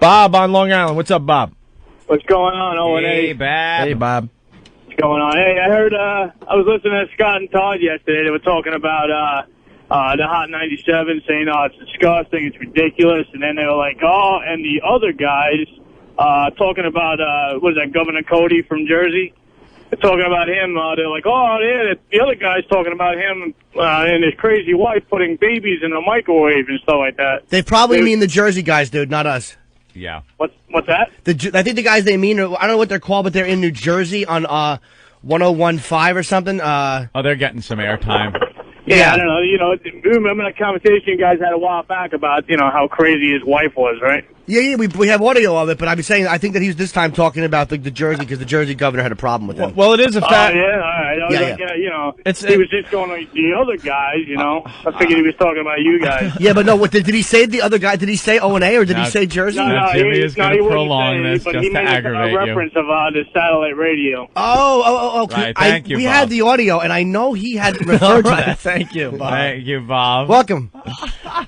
Bob on Long Island. What's up, Bob? What's going on, Owen? Hey, Bob. Hey, Bob. What's going on? Hey, I heard, I was listening to Scott and Todd yesterday. They were talking about the Hot 97, saying, oh, it's disgusting, it's ridiculous. And then they were like, oh, and the other guys talking about, what is that, Governor Codey from Jersey? They're talking about him. They're like, oh, yeah, the other guy's talking about him and his crazy wife putting babies in a microwave and stuff like that. They probably mean the Jersey guys, dude, not us. Yeah. What's that? I think the guys they mean, I don't know what they're called, but they're in New Jersey on 1015 or something. Oh, they're getting some airtime. Yeah, I don't know. You know, remember that conversation you guys had a while back about, you know, how crazy his wife was, right? Yeah, we have audio of it, but I'm saying I think that he's this time talking about the Jersey because the Jersey governor had a problem with him. Well, it is a fact. Oh, yeah, all right. I was like, you know, he was just going like the other guys, you know. I figured he was talking about you guys. Yeah, but no, did he say the other guy? Did he say O&A or did he say Jersey? No, Jimmy is going to prolong this but just he to made aggravate a reference of the satellite radio. Oh. Right, thank you, we Bob. had the audio, and I know he had referred to that. Thank you, Bob. Thank you, Bob. Welcome.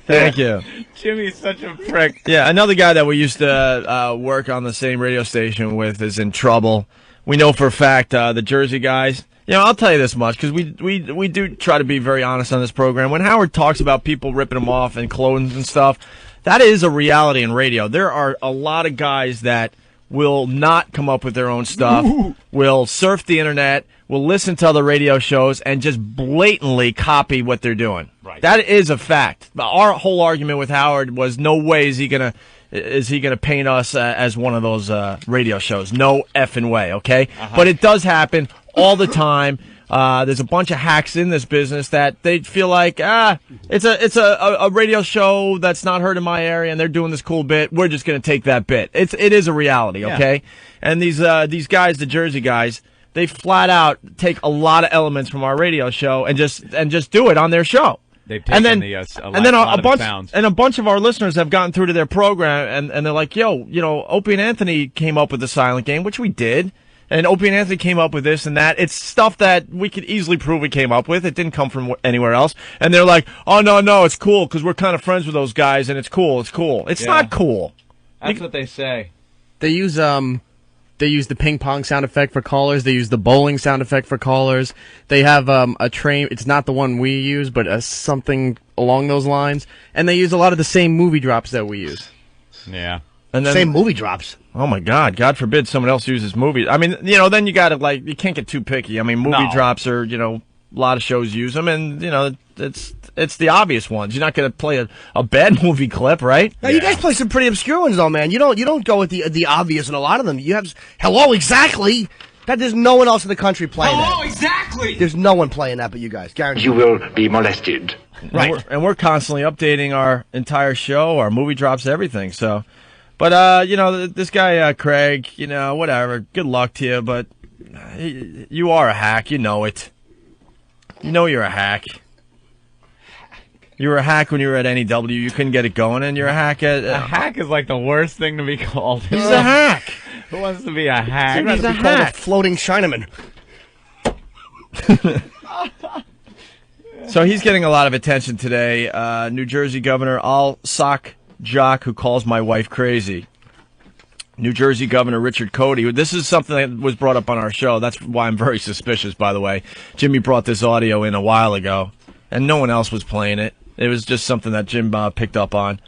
Thank you. Jimmy's such a prick. Yeah, another guy that we used to work on the same radio station with is in trouble. We know for a fact the Jersey guys. You know, I'll tell you this much because we do try to be very honest on this program. When Howard talks about people ripping him off and clones and stuff, that is a reality in radio. There are a lot of guys that will not come up with their own stuff, will surf the internet, will listen to other radio shows, and just blatantly copy what they're doing. Right. That is a fact. Our whole argument with Howard was no way is he gonna paint us as one of those radio shows. No effing way, okay? But it does happen all the time. There's a bunch of hacks in this business that they feel like, it's a radio show that's not heard in my area, and they're doing this cool bit. We're just going to take that bit. It is a reality, okay? Yeah. And these guys, the Jersey guys, they flat out take a lot of elements from our radio show and just do it on their show. They've taken a bunch of our listeners have gotten through to their program, and they're like, yo, you know, Opie and Anthony came up with the silent game, which we did. And Opie and Anthony came up with this and that. It's stuff that we could easily prove we came up with. It didn't come from anywhere else. And they're like, oh, no, it's cool because we're kind of friends with those guys, and it's cool. It's not cool. That's what they say. They use the ping pong sound effect for callers. They use the bowling sound effect for callers. They have a train. It's not the one we use, but something along those lines. And they use a lot of the same movie drops that we use. Yeah. And then, same movie drops. Oh my God forbid someone else uses movies. I mean, you know, then you got to you can't get too picky. I mean, movie drops are, you know, a lot of shows use them, and you know, it's the obvious ones. You're not going to play a bad movie clip, right? Now, you guys play some pretty obscure ones, though, man. You don't go with the obvious in a lot of them. You have Hello Exactly. That there's no one else in the country playing that. Hello Exactly. There's no one playing that but you guys. Guaranteed. You will be molested. Right. And we're constantly updating our entire show, our movie drops, everything. So. But, you know, this guy, Craig, you know, whatever, good luck to you, but you are a hack, you know it. You know you're a hack. You were a hack when you were at NEW, you couldn't get it going, and you're a hack at... a hack is like the worst thing to be called. He's a hack. Who wants to be a hack? He's a hack. A floating Chinaman. So he's getting a lot of attention today. New Jersey Governor Al-Sock Jock, who calls my wife crazy. New Jersey Governor Richard Codey. This is something that was brought up on our show. That's why I'm very suspicious, by the way. Jimmy brought this audio in a while ago, and no one else was playing it. It was just something that Jim picked up on.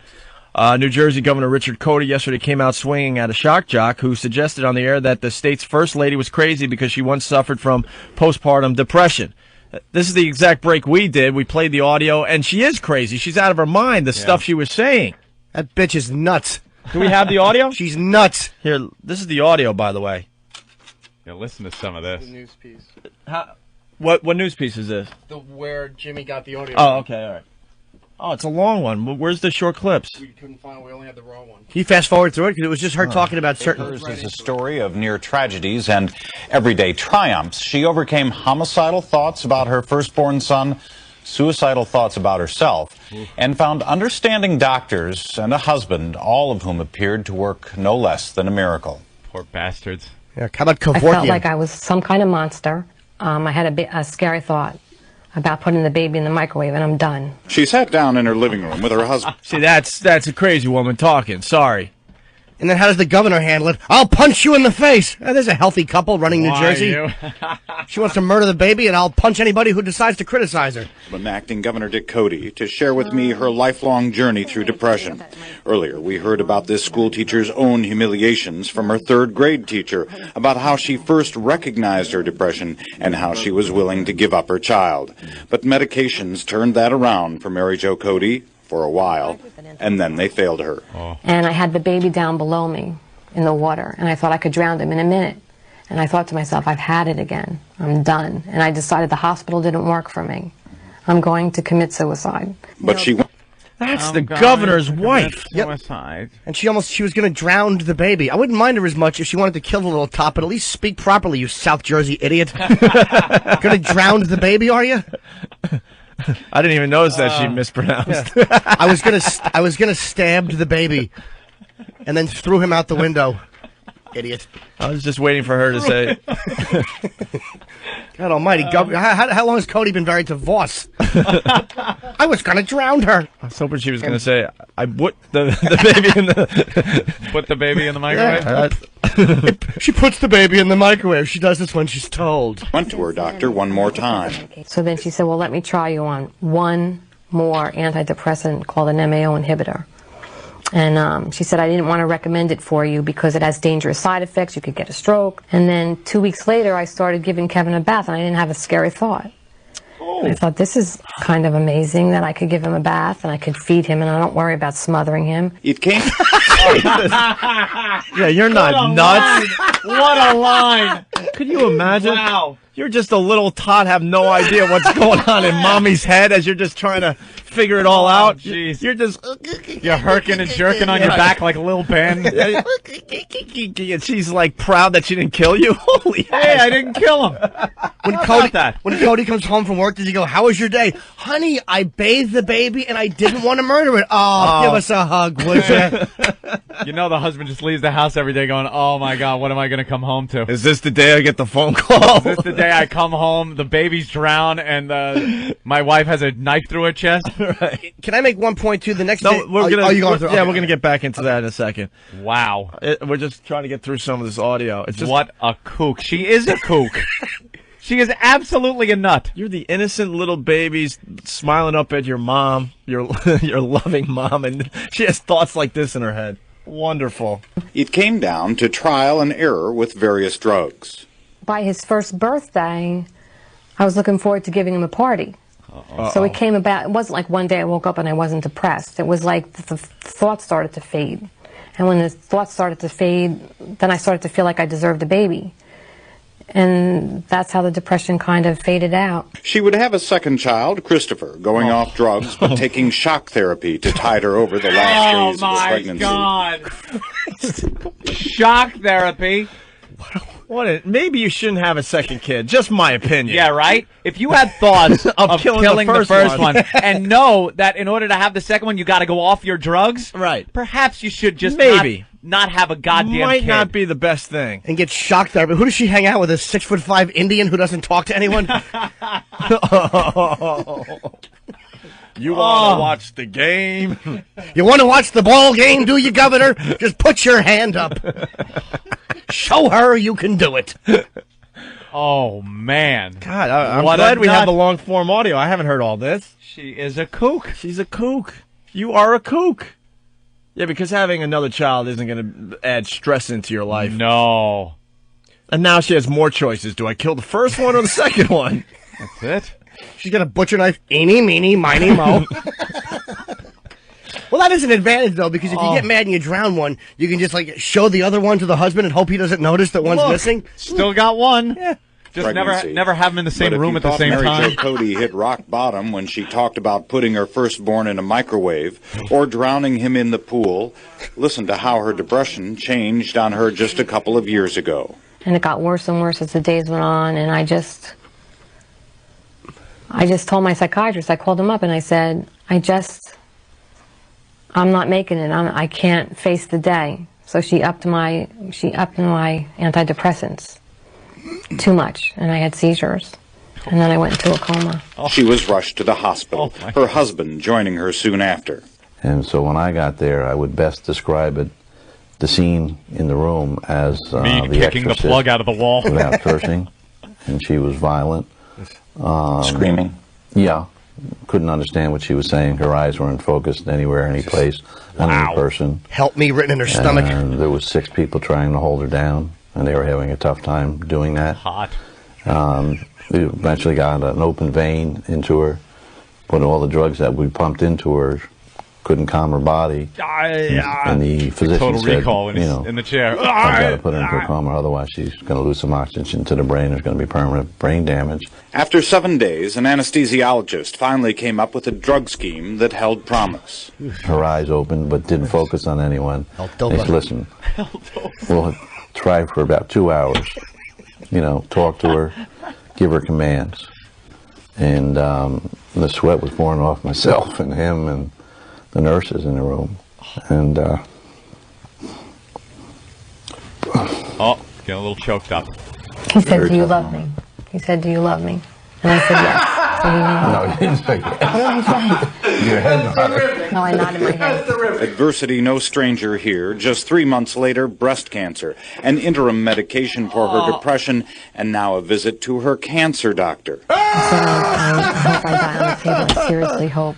New Jersey Governor Richard Codey yesterday came out swinging at a shock jock who suggested on the air that the state's first lady was crazy because she once suffered from postpartum depression. This is the exact break we did. We played the audio, and she is crazy. She's out of her mind, the stuff she was saying. That bitch is nuts. Do we have the audio? She's nuts. Here, this is the audio, by the way. Yeah, listen to some of this. The news piece. What news piece is this? Where Jimmy got the audio. Oh, okay, all right. Oh, it's a long one. Where's the short clips? We couldn't find. We only had the raw one. Can you fast forward through it? Because it was just her talking about certain... Hers is a story of near tragedies and everyday triumphs. She overcame homicidal thoughts about her firstborn son, suicidal thoughts about herself, and found understanding doctors and a husband, all of whom appeared to work no less than a miracle. Poor bastards. Yeah, how about Kevorkian? I felt like I was some kind of monster. I had a scary thought about putting the baby in the microwave, and I'm done. She sat down in her living room with her husband. See, that's a crazy woman talking. Sorry. And then how does the governor handle it? I'll punch you in the face. There's a healthy couple running New Jersey. She wants to murder the baby, and I'll punch anybody who decides to criticize her. Acting Governor Dick Codey to share with me her lifelong journey through depression. Earlier, we heard about this school teacher's own humiliations from her third grade teacher, about how she first recognized her depression and how she was willing to give up her child. But medications turned that around for Mary Jo Codey for a while, and then they failed her. And I had the baby down below me in the water, and I thought I could drown him in a minute. And I thought to myself, I've had it again. I'm done. And I decided the hospital didn't work for me. I'm going to commit suicide. But she... That's the governor's wife. Suicide. And she was going to drown the baby. I wouldn't mind her as much if she wanted to kill the little tot, but at least speak properly, you South Jersey idiot. Going to drown the baby, are you? I didn't even notice that she mispronounced. Yeah. I was gonna stab the baby, and then threw him out the window. Idiot. I was just waiting for her to say. God Almighty, how long has Codey been married to Voss? I was gonna drown her. I was hoping she was gonna say, "I put the baby in the Put the baby in the microwave. She puts the baby in the microwave. She does this when she's told. Went to her doctor one more time. So then she said, well, let me try you on one more antidepressant called an MAO inhibitor. And she said, I didn't want to recommend it for you because it has dangerous side effects. You could get a stroke. And then 2 weeks later, I started giving Kevin a bath, and I didn't have a scary thought. I thought, this is kind of amazing that I could give him a bath and I could feed him and I don't worry about smothering him. It came... Yeah, you're not nuts. What a line! Could you imagine? Wow. You're just a little tot, have no idea what's going on in mommy's head as you're just trying to figure it all out. Jeez. You're just... You're herking and jerking on your back like Lil Ben. And she's like proud that she didn't kill you. Holy Hey, I didn't kill him. When Codey comes home from work, does he go, how was your day? Honey, I bathed the baby and I didn't want to murder it. Oh, give us a hug, would you? You know the husband just leaves the house every day going, oh my God, what am I going to come home to? Is this the day I get the phone call? Is this the day I come home, the baby's drowned, and my wife has a knife through her chest? Right. Can I make one point too? The next day, we're gonna, you going through? yeah, we're gonna get back into that in a second. Wow. We're just trying to get through some of this audio. It's just, What a kook. She is a kook. She is absolutely a nut. you're the innocent little babies smiling up at your mom, your loving mom, and she has thoughts like this in her head. Wonderful. It came down to trial and error with various drugs. By his first birthday, I was looking forward to giving him a party. So it came about, it wasn't like one day I woke up and I wasn't depressed. It was like the thoughts started to fade. And when the thoughts started to fade, then I started to feel like I deserved a baby. And that's how the depression kind of faded out. She would have a second child, Christopher, going off drugs but taking shock therapy to tide her over the last days of the pregnancy. Oh my God. Shock therapy. Maybe you shouldn't have a second kid. Just my opinion. Yeah, right? If you had thoughts of killing the first one and know that in order to have the second one, you got to go off your drugs, Right. perhaps you should just Maybe. not have a goddamn Might kid. not be the best thing. And get shock therapy. Who does she hang out with? A 6'5" Indian who doesn't talk to anyone? You want to watch the game? You want to watch the ball game, do you, Governor? Just put your hand up. Show her you can do it. Oh, man. God, I'm What glad a we have nut. the long form audio. I haven't heard all this. She is a kook. She's a kook. You are a kook. Yeah, because having another child isn't going to add stress into your life. No. And now she has more choices. Do I kill the first one or the second one? That's it. She's got a butcher knife. Eeny, meeny, miny, mo. Well, that is an advantage, though, because if you get mad and you drown one, you can just, like, show the other one to the husband and hope he doesn't notice that one's missing. Still got one. Yeah. Just Pregnancy. never have them in the same But room at if you the same thought time. Mary Jo Codey hit rock bottom when she talked about putting her firstborn in a microwave or drowning him in the pool, listen to how her depression changed on her just a couple of years ago. And it got worse and worse as the days went on, and I just told my psychiatrist, I called him up and I said, I'm not making it. I can't face the day. So she upped my antidepressants too much, and I had seizures, and then I went into a coma. She was rushed to the hospital, her husband joining her soon after. And so when I got there, I would best describe it the scene in the room as Me the kicking the Exorcist plug out of the wall. without cursing, and she was violent. Screaming. Yeah. Couldn't understand what she was saying. Her eyes weren't focused anywhere, any place, on any person. Help me written in her stomach. And there was 6 people trying to hold her down, and they were having a tough time doing that. Hot. We eventually got an open vein into her, but all the drugs that we pumped into her couldn't calm her body. And the physician Total said, recall when you he's know, in the chair. I've got to put her into a coma, otherwise she's going to lose some oxygen to the brain. There's going to be permanent brain damage. After 7 days, an anesthesiologist finally came up with a drug scheme that held promise. Her eyes opened, but didn't focus on anyone. They said, listen, we'll try for about 2 hours. You know, talk to her, give her commands. And the sweat was pouring off myself and him and the nurses in the room. And Oh, getting a little choked up. He said, "Do you love me?" He said, "Do you love me?" And I said, "Yes." So he knew. no, he didn't say yes. What did I say? Your head nodded. No, I nodded my head. Adversity no stranger here. Just 3 months later, breast cancer, an interim medication for her depression, and now a visit to her cancer doctor. I said, I hope I die on the table. I seriously hope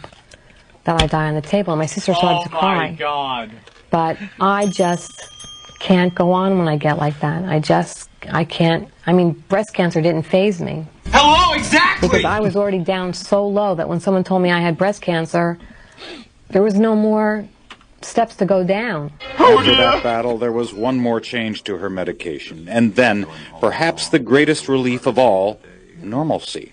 that I die on the table. And my sister started to cry. Oh, my God. But I just can't go on when I get like that. I can't. I mean, breast cancer didn't faze me. Hello, exactly! Because I was already down so low that when someone told me I had breast cancer, there was no more steps to go down. After that battle, there was one more change to her medication. And then, perhaps the greatest relief of all, normalcy.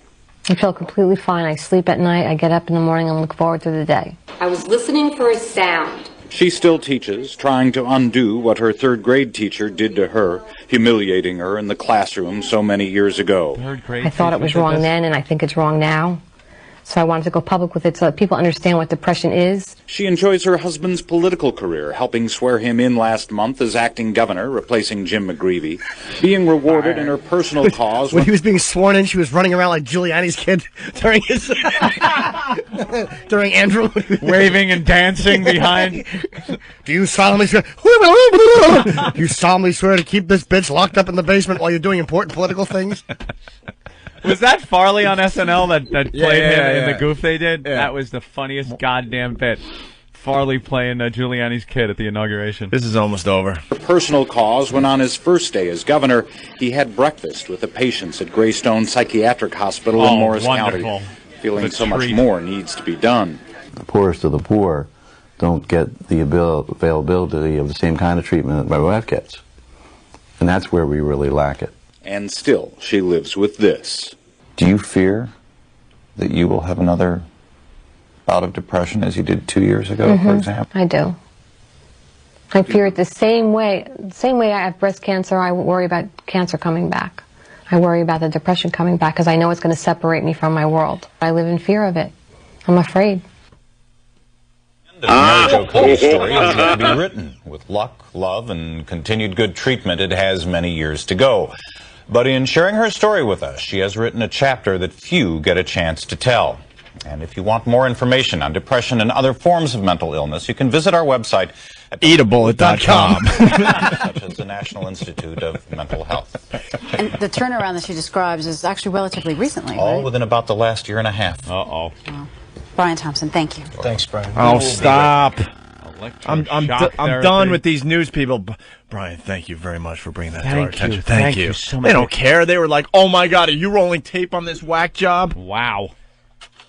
I feel completely fine. I sleep at night. I get up in the morning and look forward to the day. I was listening for a sound. She still teaches, trying to undo what her third-grade teacher did to her, humiliating her in the classroom so many years ago. I thought it was wrong then, and I think it's wrong now. So I wanted to go public with it so that people understand what depression is. She enjoys her husband's political career, helping swear him in last month as acting governor, replacing Jim McGreevey, being rewarded in her personal cause. When he was being sworn in, she was running around like Giuliani's kid during his during Andrew, waving and dancing behind. Do you solemnly swear? Do you solemnly swear to keep this bitch locked up in the basement while you're doing important political things? Was that Farley on SNL that played him in the goof they did? Yeah. That was the funniest goddamn bit. Farley playing Giuliani's kid at the inauguration. This is almost over. Her personal cause when on his first day as governor, he had breakfast with the patients at Greystone Psychiatric Hospital in Morris County, feeling so much more needs to be done. The poorest of the poor don't get the availability of the same kind of treatment that my wife gets. And that's where we really lack it. And still, she lives with this. Do you fear that you will have another bout of depression as you did 2 years ago, for example? I do. I fear it the same way. The same way I have breast cancer, I worry about cancer coming back. I worry about the depression coming back because I know it's going to separate me from my world. I live in fear of it. I'm afraid. The Mary Jo Codey story is yet to be written. With luck, love, and continued good treatment, it has many years to go. But in sharing her story with us, she has written a chapter that few get a chance to tell. And if you want more information on depression and other forms of mental illness, you can visit our website at eatabullet.com, such as the National Institute of Mental Health. And the turnaround that she describes is actually relatively recently, All right? within about the last year and a half. Uh-oh. Wow. Brian Thompson, thank you. Thanks, Brian. Oh, stop. I'm Shock therapy. done with these news people. Brian, thank you very much for bringing that to our Thank attention. you. Thank Thank you. you so much. They don't care. They were like, oh my God, are you rolling tape on this whack job? Wow.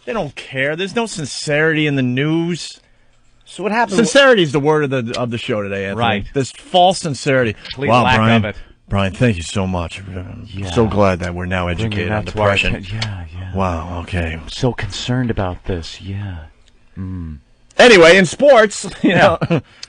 They don't care. There's no sincerity in the news. So what happened? Sincerity is the word of the show today, Anthony. Right. This false sincerity. Complete lack Brian, of it. Brian, thank you so much. I'm so glad that we're now educated on depression. Yeah. Wow, okay. I'm so concerned about this, yeah. Anyway, in sports, you know.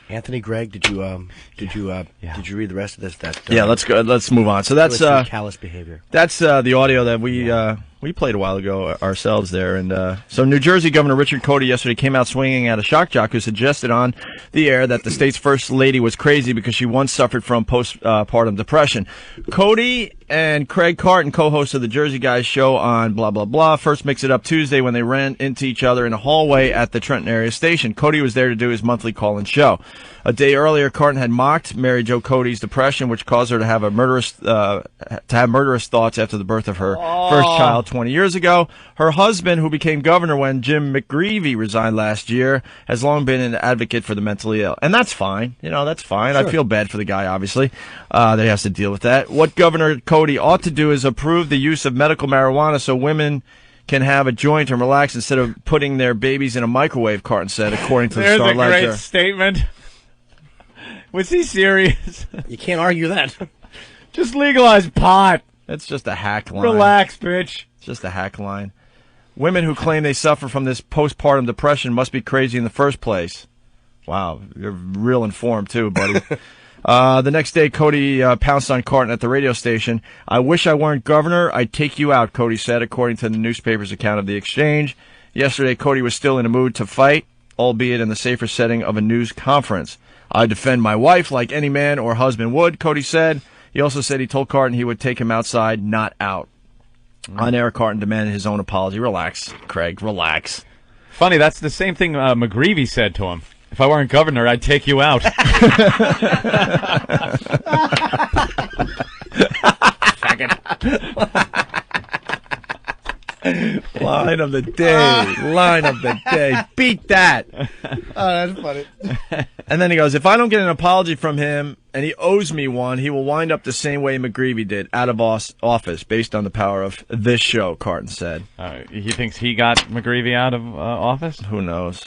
Anthony, Greg, did you read the rest of this? Yeah, let's go. Let's move on. So that's callous behavior. That's the audio that we played a while ago ourselves there. And so New Jersey Governor Richard Codey yesterday came out swinging at a shock jock who suggested on the air that the state's first lady was crazy because she once suffered from postpartum depression. Codey and Craig Carton, co-hosts of the Jersey Guys show on blah, blah, blah, first mixed it up Tuesday when they ran into each other in a hallway at the Trenton area station. Codey was there to do his monthly call-in show. A day earlier, Carton had mocked Mary Jo Codey's depression, which caused her to have murderous thoughts after the birth of her first child 20 years ago. Her husband, who became governor when Jim McGreevey resigned last year, has long been an advocate for the mentally ill. And that's fine. That's fine. Sure. I feel bad for the guy, obviously, that he has to deal with that. What Governor Codey ought to do is approve the use of medical marijuana so women can have a joint and relax instead of putting their babies in a microwave, Carton said, according to the Star Ledger. There's a great statement. Was he serious? You can't argue that. Just legalize pot. That's just a hack line. Relax, bitch. It's just a hack line. Women who claim they suffer from this postpartum depression must be crazy in the first place. Wow, you're real informed too, buddy. The next day, Codey pounced on Carton at the radio station. I wish I weren't governor. I'd take you out, Codey said, according to the newspaper's account of the exchange. Yesterday, Codey was still in a mood to fight, albeit in the safer setting of a news conference. I defend my wife like any man or husband would, Codey said. He also said he told Carton he would take him outside, not out. On air, Carton demanded his own apology. Relax, Craig, relax. Funny, that's the same thing McGreevey said to him. If I weren't governor, I'd take you out. Line of the day. Line of the day. Beat that. Oh, that's funny. And then he goes, if I don't get an apology from him and he owes me one, he will wind up the same way McGreevey did, out of office, based on the power of this show, Carton said. He thinks he got McGreevey out of office? Who knows?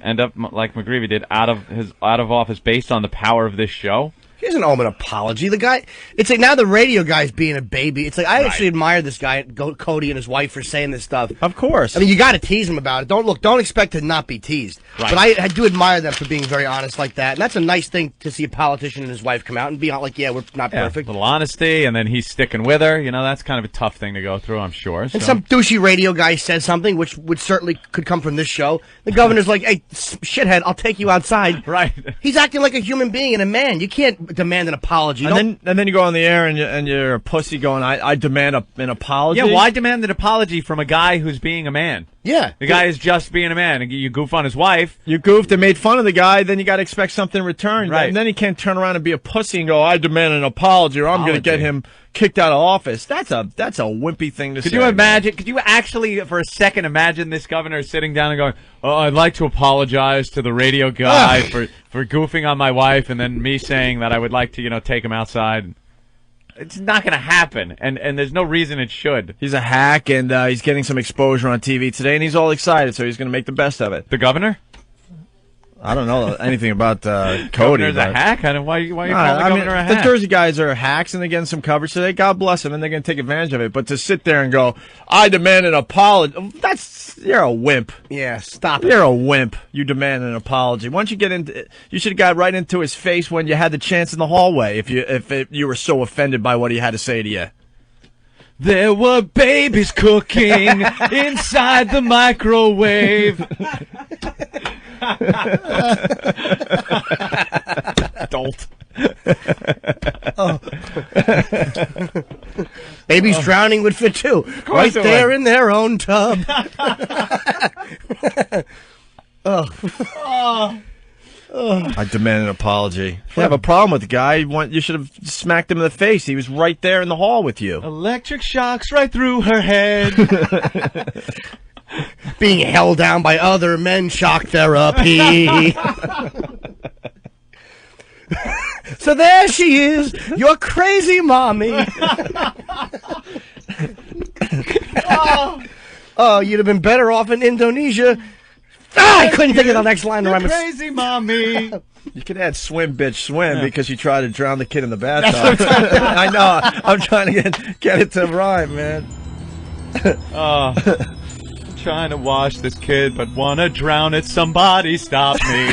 End up like McGreevey did, out of office based on the power of this show? He doesn't owe him an apology. The guy, it's like now the radio guy's being a baby. It's like I actually admire this guy, Codey, and his wife for saying this stuff. Of course. I mean, you got to tease him about it. Don't expect to not be teased. Right. But I do admire them for being very honest like that. And that's a nice thing to see a politician and his wife come out and be like, yeah, we're not perfect. A little honesty, and then he's sticking with her. That's kind of a tough thing to go through, I'm sure. And some douchey radio guy says something, which would certainly could come from this show. The governor's like, hey, shithead, I'll take you outside. Right. He's acting like a human being and a man. You can't demand an apology. And then you go on the air and you're a pussy going, I demand an apology. Yeah, why demand an apology from a guy who's being a man? Yeah. The guy is just being a man. You goof on his wife. You goofed and made fun of the guy, then you got to expect something in return. Right. And then he can't turn around and be a pussy and go, I demand an apology or I'm going to get him kicked out of office. That's a wimpy thing to say. Could you imagine? Could you actually, for a second, imagine this governor sitting down and going, "Oh, I'd like to apologize to the radio guy for goofing on my wife," and then me saying that I would like to, take him outside. It's not going to happen, and there's no reason it should. He's a hack, and he's getting some exposure on TV today, and he's all excited, so he's going to make the best of it. The governor? I don't know anything about Codey. Governor's a hack? Why are you calling the governor a hack? The Jersey guys are hacks, and they're getting some coverage today. God bless them, and they're going to take advantage of it. But to sit there and go, I demand an apology, you're a wimp. Yeah, stop it. You're a wimp. You demand an apology. Once you get into, you should have got right into his face when you had the chance in the hallway. If you were so offended by what he had to say to you. There were babies cooking inside the microwave. Adult. Babies drowning would fit too. Right there in their own tub. I demand an apology. If you have a problem with the guy, you should have smacked him in the face. He was right there in the hall with you. Electric shocks right through her head. Being held down by other men, shock therapy. So there she is, your crazy mommy. Oh, you'd have been better off in Indonesia. I couldn't think of the next line. Your crazy mommy. You could add swim, bitch, swim, because you tried to drown the kid in the bathtub. I know. I'm trying to get it to rhyme, man. I'm trying to wash this kid, but want to drown it. Somebody stop me.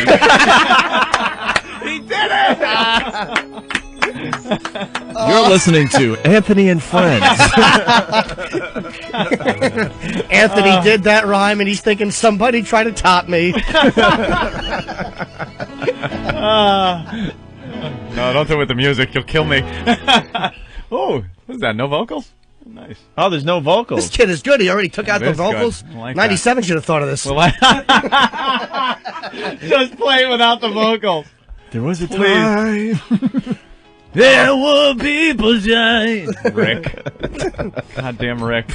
He did it! You're listening to Anthony and Friends. Anthony did that rhyme, and he's thinking, somebody try to top me. No, don't do it with the music. You'll kill me. Oh, what's that? No vocals? Nice. Oh, there's no vocals. This kid is good. He already took out the vocals. Like 97 should have thought of this. Well, just play it without the vocals. There was a time. There were people dying. Rick. Goddamn Rick.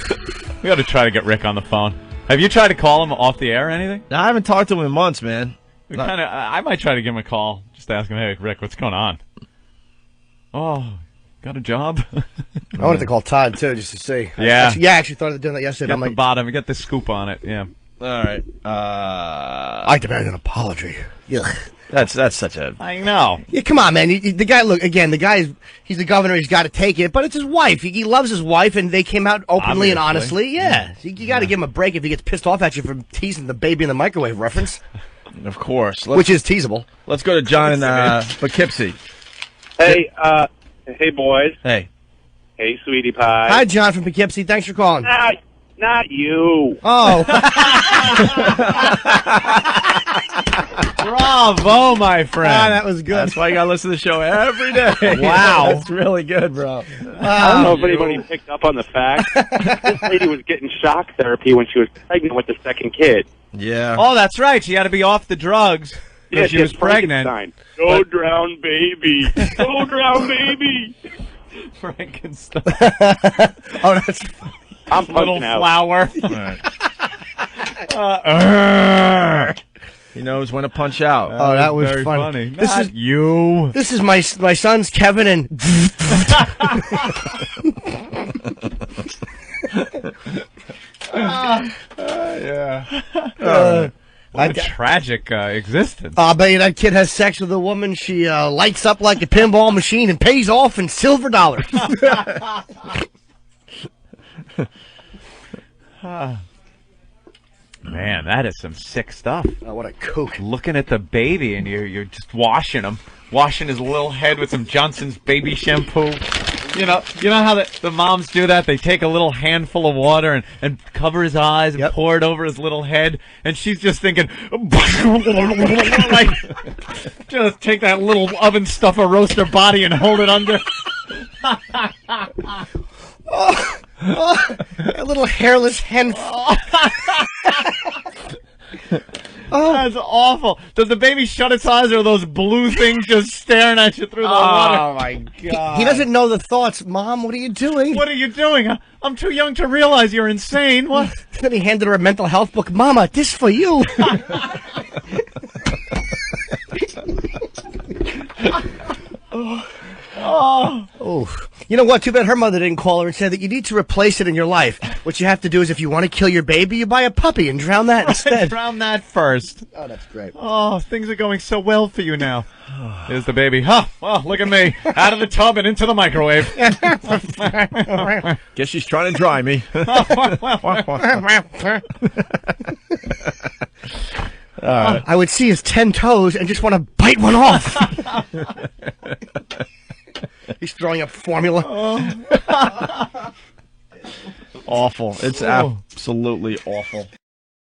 We got to try to get Rick on the phone. Have you tried to call him off the air or anything? I haven't talked to him in months, man. I might try to give him a call. Just ask him, hey, Rick, what's going on? Oh, got a job? I wanted to call Todd, too, just to see. Yeah. I actually thought of doing that yesterday. Get the bottom. Get the scoop on it. Yeah. All right. I demand an apology. Yeah. That's such a... I know. Yeah, come on, man. The guy, look, again, the guy, he's the governor. He's got to take it, but it's his wife. He loves his wife, and they came out openly and honestly. Yeah. You got to give him a break if he gets pissed off at you for teasing the baby in the microwave reference. Of course. Which is teasable. Let's go to John in Poughkeepsie. Hey, hey, boys. Hey. Hey, sweetie pie. Hi, John from Poughkeepsie. Thanks for calling. Not you. Oh. Bravo, my friend. Ah, that was good. That's why you got to listen to the show every day. Wow. That's really good, bro. I don't know if anybody picked up on the fact this lady was getting shock therapy when she was pregnant with the second kid. Yeah. Oh, that's right. She had to be off the drugs. Yeah, she was pregnant. Go drown baby. Go drown baby. Frankenstein. Oh, that's... I'm Little punching out. flower. He knows when to punch out. Oh, that was very funny. This Not is you. This is my sons, Kevin and... Yeah. What a tragic existence. I bet you that kid has sex with a woman. She lights up like a pinball machine and pays off in silver dollars. Man, that is some sick stuff. Oh, what a kook. Looking at the baby and you're just washing him. Washing his little head with some Johnson's baby shampoo. You know how the moms do that? They take a little handful of water and cover his eyes and pour it over his little head. And she's just thinking, like, just take that little oven stuffer, roast her body and hold it under. A little hairless hen. Oh, that's awful. Does the baby shut its eyes, or are those blue things just staring at you through the water? Oh, my God. He doesn't know the thoughts. Mom, what are you doing? What are you doing? I'm too young to realize you're insane. What? Then he handed her a mental health book. Mama, this for you. Oh. You know what? Too bad her mother didn't call her and say that you need to replace it in your life. What you have to do is if you want to kill your baby, you buy a puppy and drown that instead. Drown that first. Oh, that's great. Oh, things are going so well for you now. Here's the baby. Huh, well, look at me. Out of the tub and into the microwave. Guess she's trying to dry me. I would see his 10 toes and just want to bite one off. He's throwing up formula. Awful. It's absolutely awful.